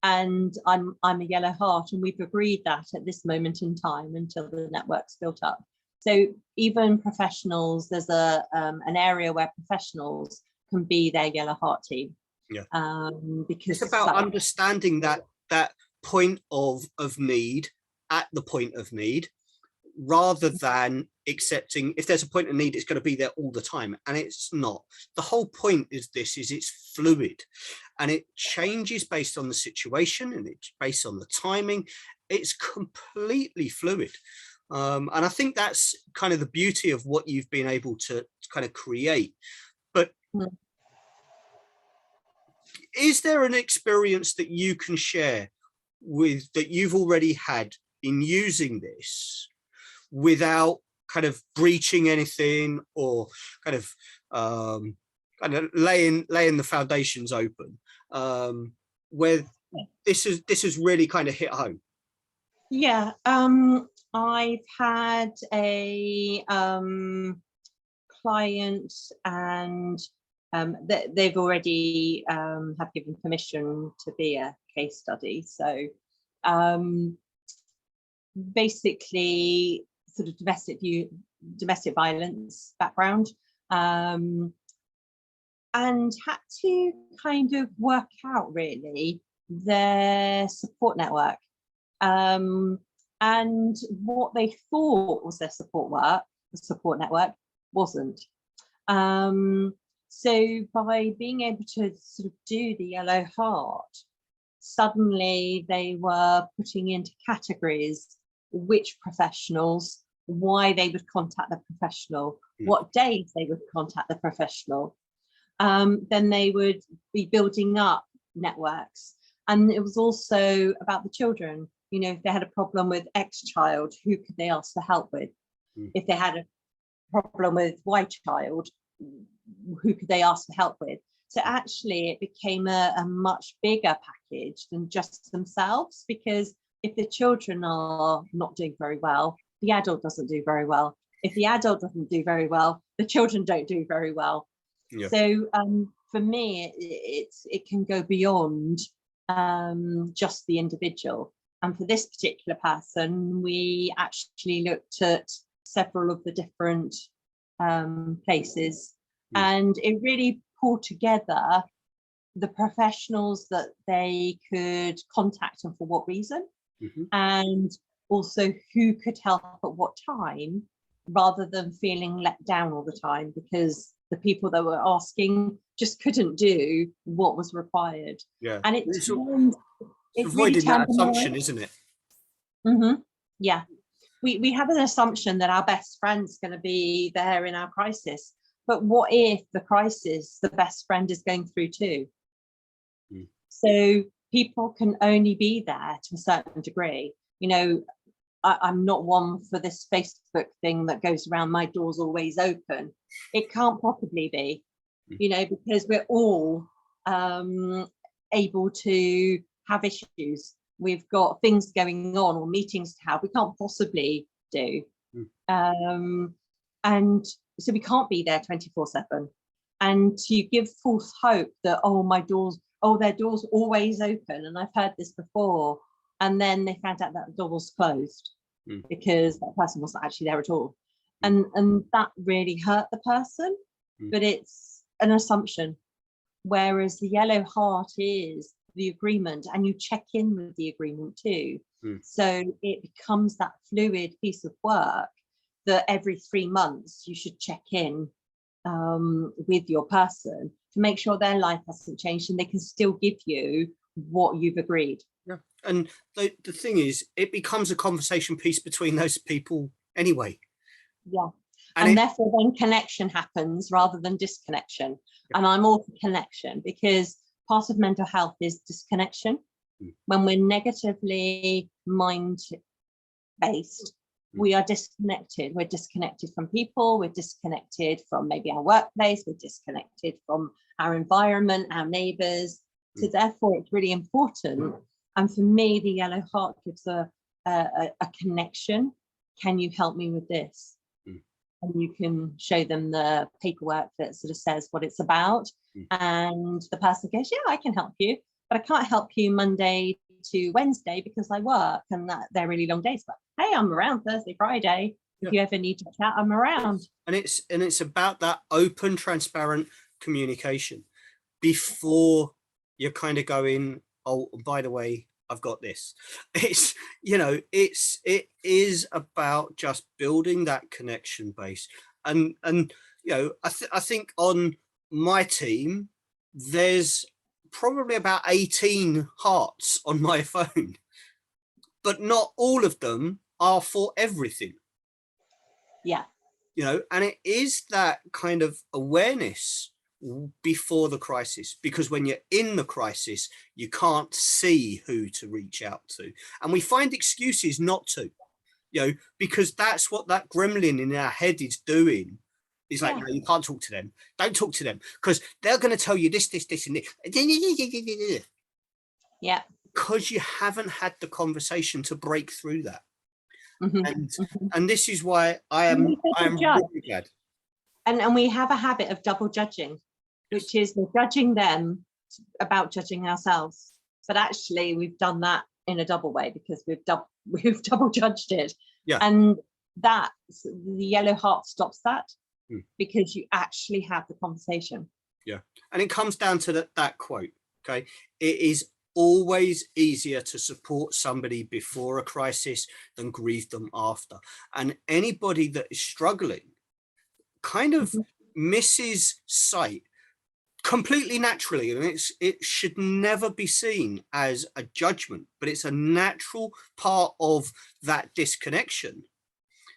And I'm a yellow heart, and we've agreed that at this moment in time until the network's built up. So even professionals, there's an area where professionals can be their yellow heart team. Yeah. Because it's about understanding that point of need at the point of need, rather than accepting if there's a point of need, it's going to be there all the time. And it's not. The whole point is it's fluid, and it changes based on the situation, and it's based on the timing. It's completely fluid. And I think that's kind of the beauty of what you've been able to kind of create. But is there an experience that you can share with that you've already had in using this without kind of breaching anything, or kind of laying the foundations open, where this has really kind of hit home? Yeah, I've had a client, and they've already have given permission to be a case study. So basically, sort of domestic violence background, and had to kind of work out really their support network, and what they thought was their support network wasn't. So by being able to sort of do the yellow heart, suddenly they were putting into categories which professionals, why they would contact the professional, what days they would contact the professional. Then they would be building up networks. And it was also about the children. You know, if they had a problem with X child, who could they ask for help with? If they had a problem with Y child, who could they ask for help with? So actually it became a much bigger package than just themselves, because if the children are not doing very well, the adult doesn't do very well. If the adult doesn't do very well, the children don't do very well. Yeah. So for me, it can go beyond just the individual. And for this particular person, we actually looked at several of the different places, and it really pulled together the professionals that they could contact and for what reason, and also who could help at what time, rather than feeling let down all the time because the people that were asking just couldn't do what was required. Yeah, and it's avoiding that assumption, isn't it? Yeah, we have an assumption that our best friend's going to be there in our crisis, but what if the crisis the best friend is going through too? So people can only be there to a certain degree. You know, I'm not one for this Facebook thing that goes around, my door's always open. It can't possibly be, you know, because we're all able to have issues. We've got things going on or meetings to have we can't possibly do. And so we can't be there 24/7. And to give false hope that, their door's always open. And I've heard this before. And then they found out that the door was closed because that person wasn't actually there at all. And that really hurt the person, but it's an assumption. Whereas the yellow heart is the agreement, and you check in with the agreement too. So it becomes that fluid piece of work that every 3 months you should check in with your person to make sure their life hasn't changed and they can still give you what you've agreed. Yeah. And the thing is, it becomes a conversation piece between those people anyway. Yeah. And therefore then connection happens rather than disconnection. Yeah. And I'm all for connection, because part of mental health is disconnection. When we're negatively mind-based, we are disconnected. We're disconnected from people. We're disconnected from maybe our workplace. We're disconnected from our environment, our neighbours. So therefore, it's really important. And for me, the yellow heart gives a connection. Can you help me with this? And you can show them the paperwork that sort of says what it's about. And the person goes, yeah, I can help you, but I can't help you Monday to Wednesday because I work and they're really long days. But hey, I'm around Thursday, Friday. If you ever need to chat, I'm around. And it's about that open, transparent communication before you're kind of going, oh, by the way, I've got this. It's, you know, it is about just building that connection base. And you know, I think on my team, there's probably about 18 hearts on my phone, but not all of them are for everything. Yeah. You know, and it is that kind of awareness before the crisis, because when you're in the crisis, you can't see who to reach out to. And we find excuses not to, you know, because that's what that gremlin in our head is doing. It's like, no, you can't talk to them. Don't talk to them because they're going to tell you this, and this. Yeah. Because you haven't had the conversation to break through that. And this is why I am really glad. And we have a habit of double judging, which is we're judging them about judging ourselves. But actually, we've done that in a double way because we've double judged it. Yeah. And the yellow heart stops that because you actually have the conversation. Yeah. And it comes down to that quote. Okay. It is always easier to support somebody before a crisis than grieve them after. And anybody that is struggling kind of misses sight completely naturally, and it should never be seen as a judgment, but it's a natural part of that disconnection.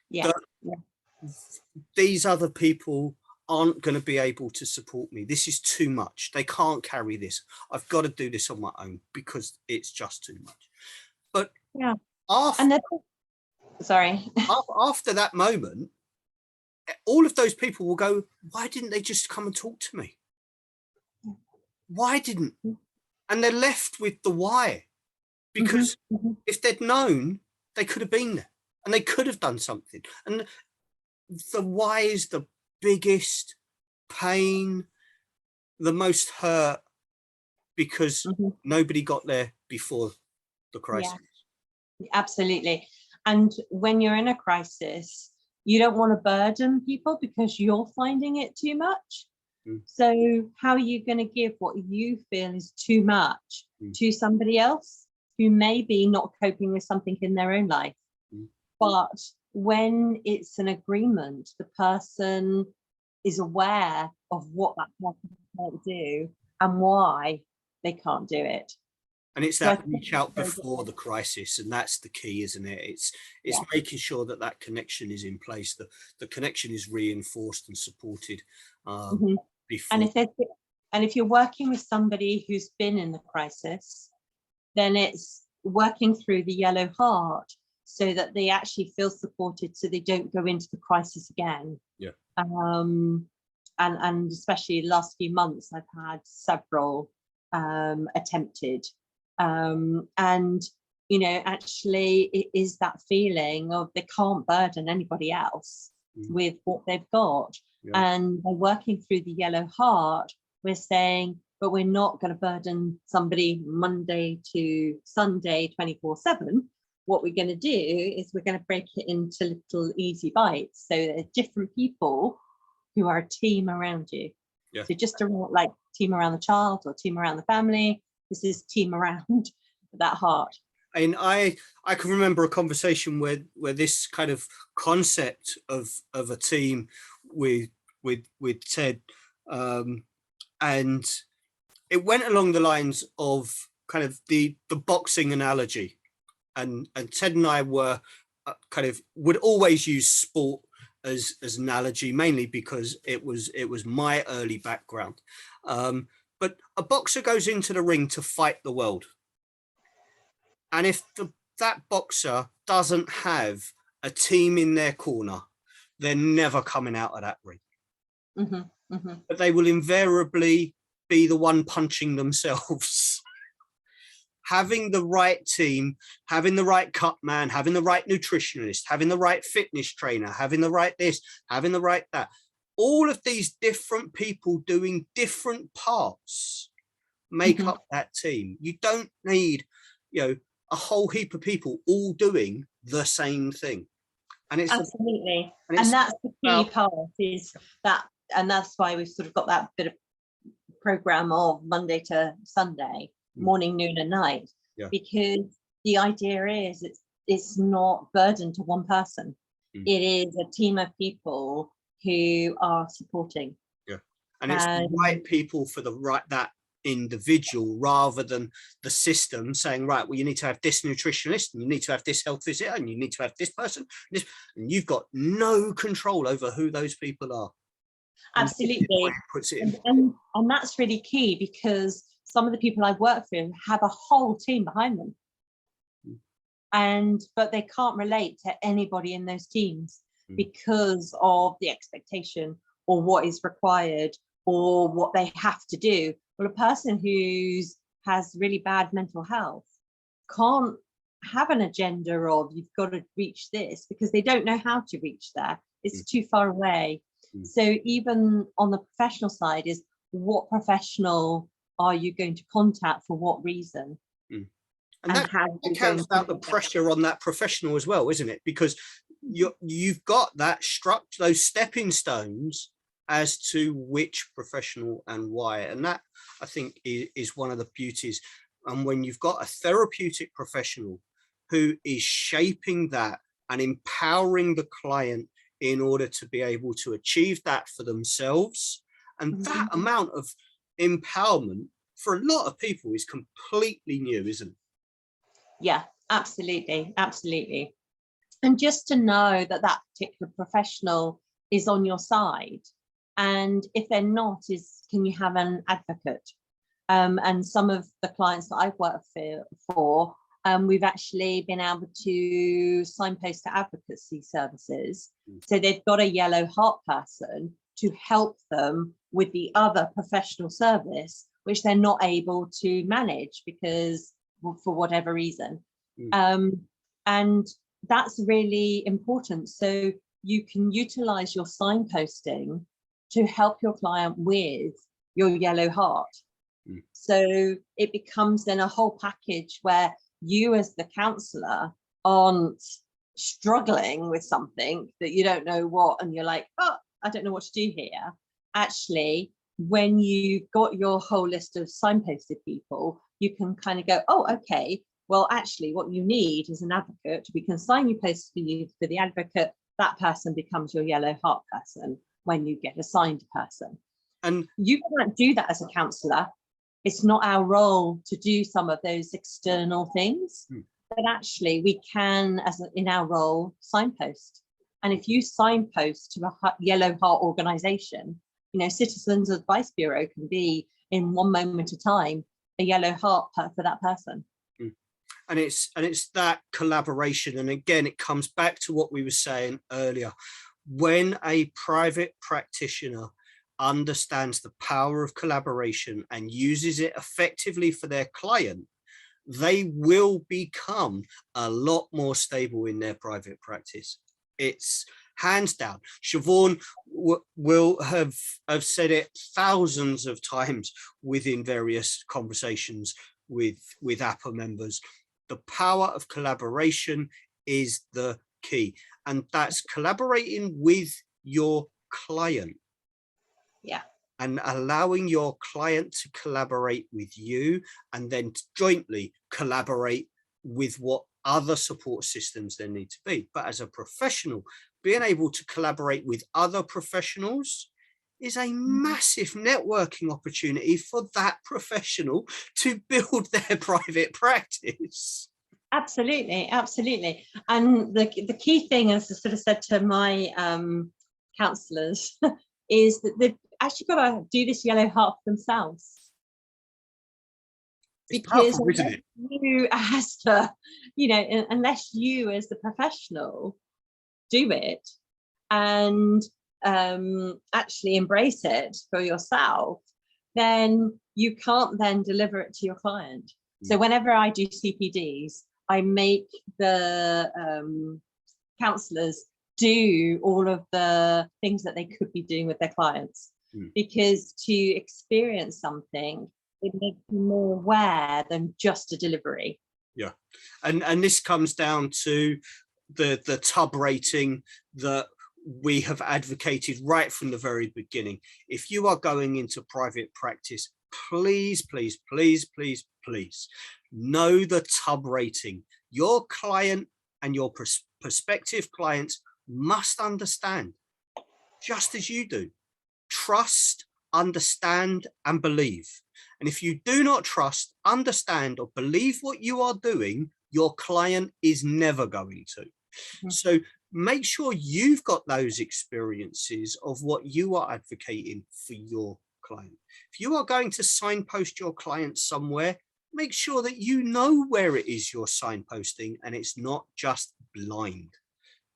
Yeah. These other people aren't going to be able to support me. This is too much. They can't carry this. I've got to do this on my own because it's just too much. But yeah, after that moment, all of those people will go, why didn't they just come and talk to me? Why didn't? And they're left with the why, because if they'd known, they could have been there and they could have done something. And the why is the biggest pain, the most hurt, because nobody got there before the crisis. Yeah, absolutely. And when you're in a crisis, you don't want to burden people because you're finding it too much. So how are you going to give what you feel is too much to somebody else who may be not coping with something in their own life? But when it's an agreement, the person is aware of what that person can't do and why they can't do it. And it's that reach out before the crisis, and that's the key, isn't it? It's making sure that connection is in place, the connection is reinforced and supported before. And if you're working with somebody who's been in the crisis, then it's working through the yellow heart so that they actually feel supported, so they don't go into the crisis again. Yeah. And especially the last few months, I've had several attempted. And, you know, actually it is that feeling of they can't burden anybody else with what they've got. Yeah. And by working through the yellow heart, we're saying, but we're not going to burden somebody Monday to Sunday 24/7. What we're going to do is we're going to break it into little easy bites. So there are different people who are a team around you. Yeah. So just like team around the child or team around the family. This is team around that heart. And I can remember a conversation where this kind of concept of a team with Ted, and it went along the lines of kind of the boxing analogy, and Ted and I were would always use sport as an analogy, mainly because it was my early background. But a boxer goes into the ring to fight the world. And if that boxer doesn't have a team in their corner, they're never coming out of that ring. But they will invariably be the one punching themselves. Having the right team, having the right cut man, having the right nutritionist, having the right fitness trainer, having the right this, having the right that. All of these different people doing different parts make up that team. You don't need, a whole heap of people all doing the same thing. And it's absolutely, and that's the key part is that, and that's why we've sort of got that bit of program of Monday to Sunday, morning, noon, and night, because the idea is it's not burden to one person. It is a team of people who are supporting. Yeah, and it's the right people for that individual, rather than the system saying, right, well, you need to have this nutritionist and you need to have this health visitor and you need to have this person, and you've got no control over who those people are. Absolutely. And that's really key, because some of the people I've worked with have a whole team behind them, but they can't relate to anybody in those teams because of the expectation or what is required or what they have to do. Well, a person who has really bad mental health can't have an agenda of you've got to reach this, because they don't know how to reach there. It's too far away. So even on the professional side is, what professional are you going to contact for what reason? And that counts out the pressure on that professional as well, isn't it? Because you've got that structure, those stepping stones as to which professional and why. And that, I think, is one of the beauties. And when you've got a therapeutic professional who is shaping that and empowering the client in order to be able to achieve that for themselves, and that amount of empowerment for a lot of people is completely new, isn't it? Yeah, absolutely, absolutely. And just to know that that particular professional is on your side, and if they're not, can you have an advocate? And some of the clients that I've worked for, we've actually been able to signpost to advocacy services. So they've got a yellow heart person to help them with the other professional service, which they're not able to manage because for whatever reason. And that's really important. So you can utilize your signposting to help your client with your yellow heart. So it becomes then a whole package where you as the counsellor aren't struggling with something that you don't know what, and you're like, oh, I don't know what to do here. Actually, when you've got your whole list of signposted people, you can kind of go, oh, okay, well, actually, what you need is an advocate. We can sign you posts for you for the advocate. That person becomes your yellow heart person when you get assigned a person. And you can't do that as a counsellor. It's not our role to do some of those external things, but actually we can, in our role, signpost. And if you signpost to a yellow heart organisation, Citizens Advice Bureau can be, in one moment of time, a yellow heart for that person. And it's that collaboration. And again, it comes back to what we were saying earlier. When a private practitioner understands the power of collaboration and uses it effectively for their client, they will become a lot more stable in their private practice. It's hands down. Siobhan will have said it thousands of times within various conversations with APA members. The power of collaboration is the key, and that's collaborating with your client. Yeah. And allowing your client to collaborate with you, and then jointly collaborate with what other support systems there need to be. But as a professional, being able to collaborate with other professionals is a massive networking opportunity for that professional to build their private practice. Absolutely, absolutely. And the key thing, as I sort of said to my counsellors, is that they've actually got to do this yellow heart for themselves. It's because powerful, isn't it? You as the, unless you as the professional do it and actually embrace it for yourself, then you can't then deliver it to your client. So whenever I do CPDs, I make the counsellors do all of the things that they could be doing with their clients, because to experience something, it makes you more aware than just a delivery. Yeah, and this comes down to the TUB rating that we have advocated right from the very beginning. If you are going into private practice, please, please, please, please, please know the TUB rating. Your client and your prospective clients must understand, just as you do. Trust, understand, and believe. And if you do not trust, understand, or believe what you are doing, your client is never going to. So make sure you've got those experiences of what you are advocating for your client. If you are going to signpost your client somewhere, make sure that you know where it is you're signposting, and it's not just blind.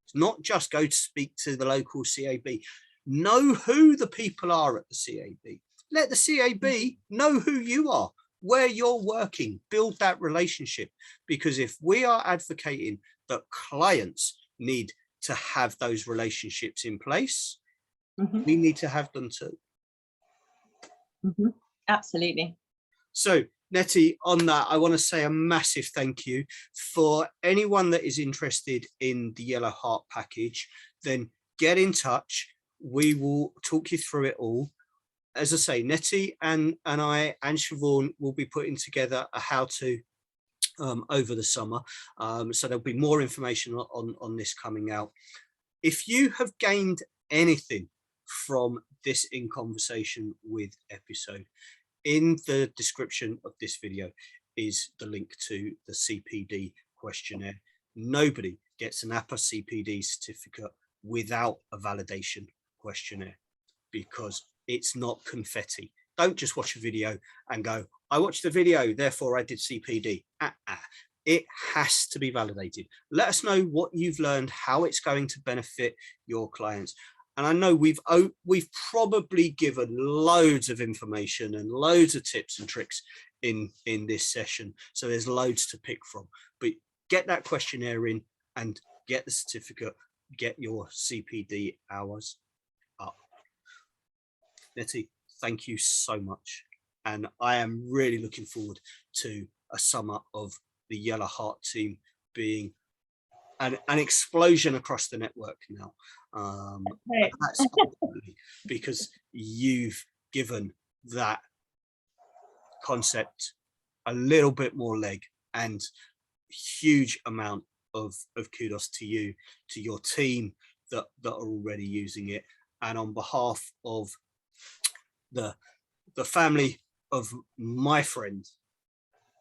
It's not just go to speak to the local CAB. Know who the people are at the CAB. Let the CAB know who you are. where you're working, build that relationship, because if we are advocating that clients need to have those relationships in place, we need to have them too. Absolutely. So Nettie, on that, I want to say a massive thank you. For anyone that is interested in the Yellow Heart package, then get in touch. We will talk you through it all. As I say, Nettie and I and Siobhan will be putting together a how-to over the summer. So there'll be more information on this coming out. If you have gained anything from this In Conversation With episode, in the description of this video is the link to the CPD questionnaire. Nobody gets an APA CPD certificate without a validation questionnaire, because it's not confetti. Don't just watch a video and go, I watched the video, therefore I did CPD. It has to be validated. Let us know what you've learned, how it's going to benefit your clients. And I know we've probably given loads of information and loads of tips and tricks in this session. So there's loads to pick from, but get that questionnaire in and get the certificate, get your CPD hours up. Nettie, thank you so much. And I am really looking forward to a summer of the Yellow Heart team being an explosion across the network now. That's because you've given that concept a little bit more leg, and huge amount of kudos to you, to your team that are already using it. And on behalf of the family of my friend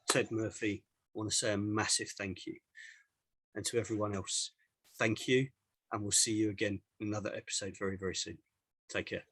Ted Murphy, I want to say a massive thank you. And to everyone else, thank you, and we'll see you again in another episode very, very soon. Take care.